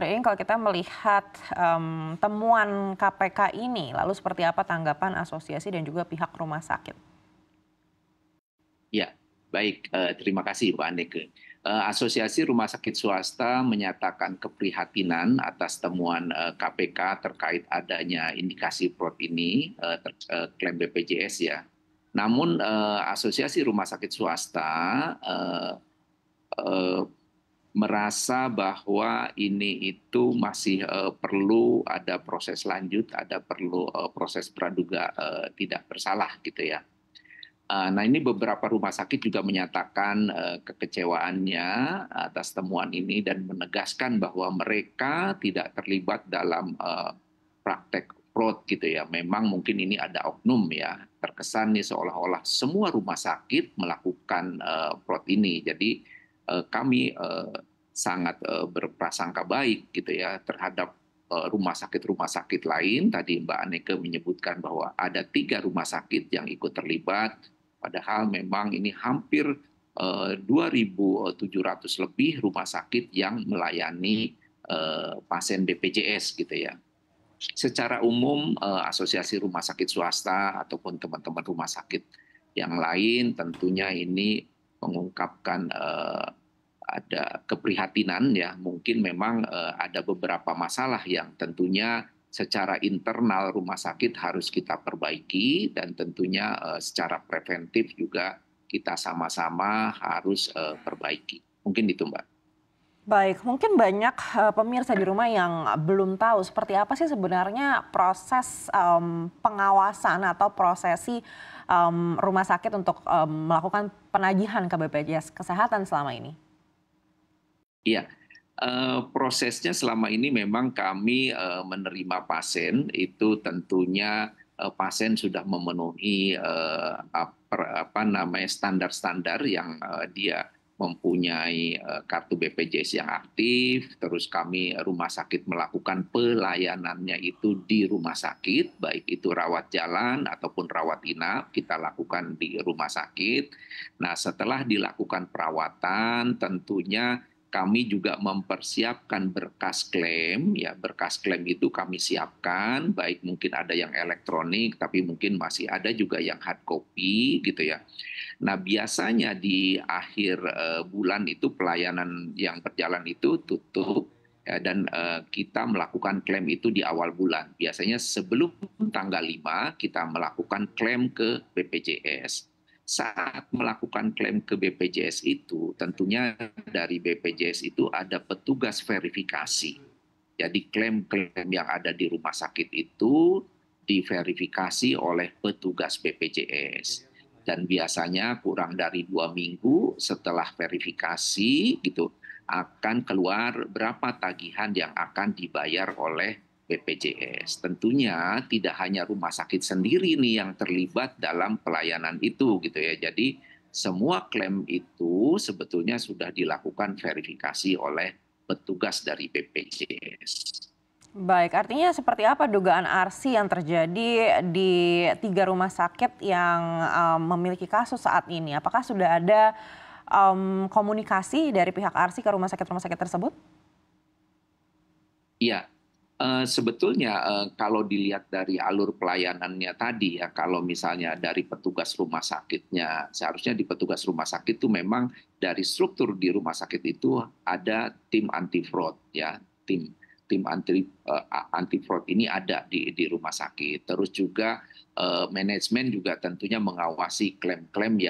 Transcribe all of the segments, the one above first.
Iing kalau kita melihat, temuan KPK ini, lalu seperti apa tanggapan asosiasi dan juga pihak rumah sakit? Ya, baik, terima kasih Mbak Aneke. Asosiasi Rumah Sakit Swasta menyatakan keprihatinan atas temuan KPK terkait adanya indikasi fraud ini, klaim BPJS ya. Namun Asosiasi Rumah Sakit Swasta eh, eh, merasa bahwa ini itu masih perlu ada proses lanjut, ada perlu proses praduga tidak bersalah gitu ya. Nah, ini beberapa rumah sakit juga menyatakan kekecewaannya atas temuan ini dan menegaskan bahwa mereka tidak terlibat dalam praktek fraud gitu ya. Memang mungkin ini ada oknum ya, terkesan nih seolah-olah semua rumah sakit melakukan fraud ini. Jadi kami sangat berprasangka baik gitu ya terhadap rumah sakit lain. Tadi Mbak Aneke menyebutkan bahwa ada 3 rumah sakit yang ikut terlibat. Padahal memang ini hampir 2.700 lebih rumah sakit yang melayani pasien BPJS gitu ya. Secara umum asosiasi rumah sakit swasta ataupun teman-teman rumah sakit yang lain tentunya ini mengungkapkan ada keprihatinan ya, mungkin memang ada beberapa masalah yang tentunya secara internal rumah sakit harus kita perbaiki dan tentunya secara preventif juga kita sama-sama harus perbaiki. Mungkin itu Mbak. Baik, mungkin banyak, pemirsa di rumah yang belum tahu seperti apa sih sebenarnya proses, pengawasan atau prosesi, rumah sakit untuk, melakukan penagihan ke BPJS Kesehatan selama ini? Iya, prosesnya selama ini memang kami menerima pasien itu tentunya pasien sudah memenuhi apa namanya standar-standar yang dia mempunyai kartu BPJS yang aktif, terus kami rumah sakit melakukan pelayanannya itu di rumah sakit, baik itu rawat jalan ataupun rawat inap, kita lakukan di rumah sakit. Nah, setelah dilakukan perawatan, tentunya kami juga mempersiapkan berkas klaim, ya berkas klaim itu kami siapkan, baik mungkin ada yang elektronik, tapi mungkin masih ada juga yang hard copy gitu ya. Nah biasanya di akhir bulan itu pelayanan yang berjalan itu tutup ya, dan kita melakukan klaim itu di awal bulan. Biasanya sebelum tanggal 5 kita melakukan klaim ke BPJS. Saat melakukan klaim ke BPJS itu tentunya dari BPJS itu ada petugas verifikasi. Jadi klaim-klaim yang ada di rumah sakit itu diverifikasi oleh petugas BPJS. Dan biasanya kurang dari 2 minggu setelah verifikasi gitu akan keluar berapa tagihan yang akan dibayar oleh BPJS. Tentunya tidak hanya rumah sakit sendiri nih yang terlibat dalam pelayanan itu gitu ya. Jadi semua klaim itu sebetulnya sudah dilakukan verifikasi oleh petugas dari BPJS. Baik, artinya seperti apa dugaan arsy yang terjadi di 3 rumah sakit yang, memiliki kasus saat ini? Apakah sudah ada, komunikasi dari pihak arsy ke rumah sakit tersebut? Iya, sebetulnya kalau dilihat dari alur pelayanannya tadi ya, kalau misalnya dari petugas rumah sakitnya, seharusnya di petugas rumah sakit itu memang dari struktur di rumah sakit itu ada tim anti fraud ya, tim tim anti fraud ini ada di rumah sakit. Terus juga manajemen juga tentunya mengawasi klaim-klaim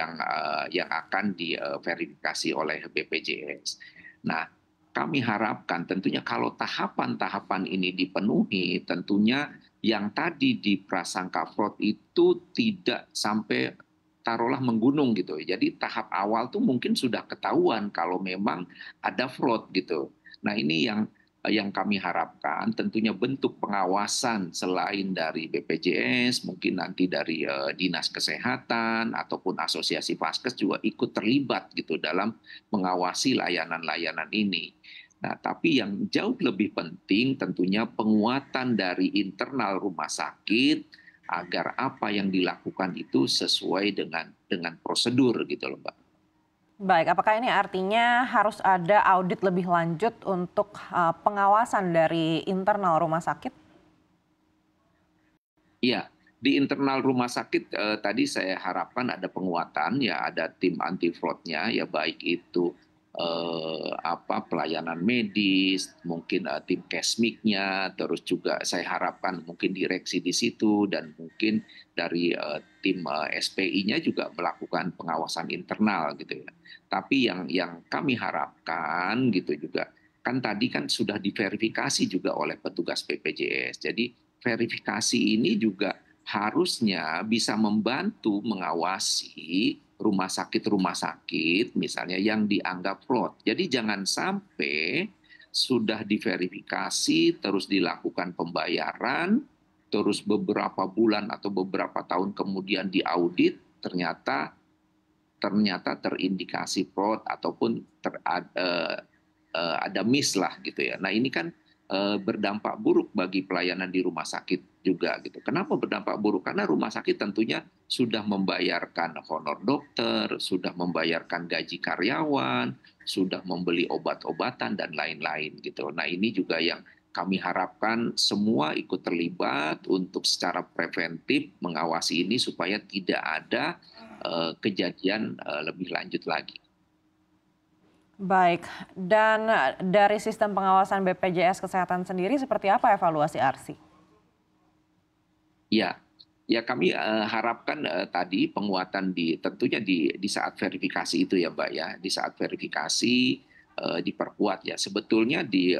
yang akan diverifikasi oleh BPJS. Nah, kami harapkan tentunya kalau tahapan-tahapan ini dipenuhi, tentunya yang tadi di prasangka fraud itu tidak sampai taruhlah menggunung gitu. Jadi tahap awal tuh mungkin sudah ketahuan kalau memang ada fraud gitu. Nah ini yang kami harapkan tentunya bentuk pengawasan selain dari BPJS, mungkin nanti dari Dinas Kesehatan ataupun Asosiasi Vaskes juga ikut terlibat gitu dalam mengawasi layanan-layanan ini. Nah, tapi yang jauh lebih penting tentunya penguatan dari internal rumah sakit agar apa yang dilakukan itu sesuai dengan prosedur gitu loh, Mbak. Baik, apakah ini artinya harus ada audit lebih lanjut untuk pengawasan dari internal rumah sakit? Iya, di internal rumah sakit tadi saya harapkan ada penguatan ya, ada tim anti fraud-nya ya, baik itu pelayanan medis, mungkin tim kesmiknya, terus juga saya harapkan mungkin direksi di situ dan mungkin dari tim SPI-nya juga melakukan pengawasan internal gitu ya. Tapi yang kami harapkan gitu juga kan tadi kan sudah diverifikasi juga oleh petugas BPJS. Jadi verifikasi ini juga harusnya bisa membantu mengawasi rumah sakit misalnya yang dianggap fraud. Jadi jangan sampai sudah diverifikasi terus dilakukan pembayaran, terus beberapa bulan atau beberapa tahun kemudian diaudit ternyata ternyata terindikasi fraud ataupun ada miss lah gitu ya. Nah ini kan berdampak buruk bagi pelayanan di rumah sakit juga gitu. Kenapa berdampak buruk? Karena rumah sakit tentunya sudah membayarkan honor dokter, sudah membayarkan gaji karyawan, sudah membeli obat-obatan dan lain-lain gitu. Nah ini juga yang kami harapkan semua ikut terlibat untuk secara preventif mengawasi ini supaya tidak ada kejadian lebih lanjut lagi. Baik, dan dari sistem pengawasan BPJS Kesehatan sendiri seperti apa evaluasi ARSI? Ya, ya kami harapkan tadi penguatan tentunya di saat verifikasi itu ya Mbak ya, di saat verifikasi diperkuat ya. Sebetulnya di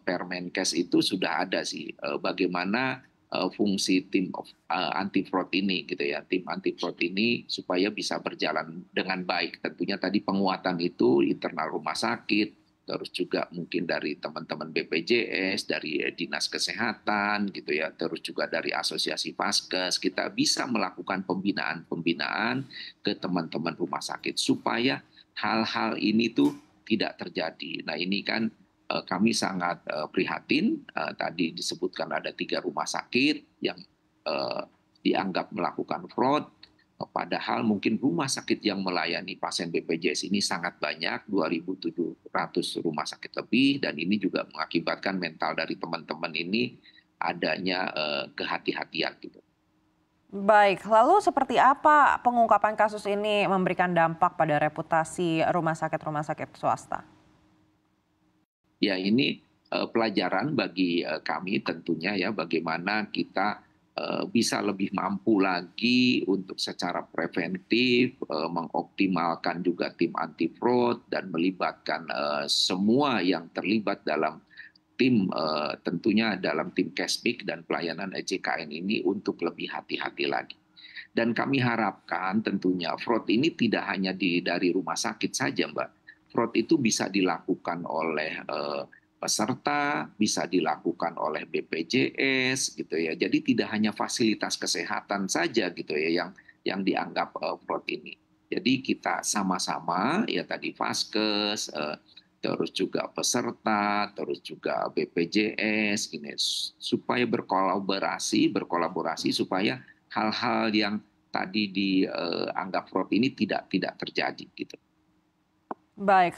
Permenkes itu sudah ada sih bagaimana fungsi tim anti fraud ini gitu ya, tim anti fraud ini supaya bisa berjalan dengan baik. Tentunya tadi penguatan itu internal rumah sakit, terus juga mungkin dari teman-teman BPJS, dari Dinas Kesehatan gitu ya, terus juga dari Asosiasi Vaskes, kita bisa melakukan pembinaan-pembinaan ke teman-teman rumah sakit supaya hal-hal ini tuh tidak terjadi. Nah ini kan kami sangat prihatin, tadi disebutkan ada 3 rumah sakit yang dianggap melakukan fraud, padahal mungkin rumah sakit yang melayani pasien BPJS ini sangat banyak, 2.700 rumah sakit lebih, dan ini juga mengakibatkan mental dari teman-teman ini adanya kehati-hatian gitu. Baik, lalu seperti apa pengungkapan kasus ini memberikan dampak pada reputasi rumah sakit swasta? Ya ini pelajaran bagi kami tentunya ya bagaimana kita bisa lebih mampu lagi untuk secara preventif mengoptimalkan juga tim anti fraud dan melibatkan semua yang terlibat dalam tim tentunya dalam tim Kesbik dan pelayanan EJKN ini untuk lebih hati-hati lagi. Dan kami harapkan tentunya fraud ini tidak hanya dari rumah sakit saja, Mbak. Fraud itu bisa dilakukan oleh peserta, bisa dilakukan oleh BPJS gitu ya. Jadi tidak hanya fasilitas kesehatan saja gitu ya yang dianggap fraud ini. Jadi kita sama-sama ya tadi Vaskes, terus juga peserta, terus juga BPJS ini supaya berkolaborasi supaya hal-hal yang tadi dianggap fraud ini tidak terjadi gitu. Baik.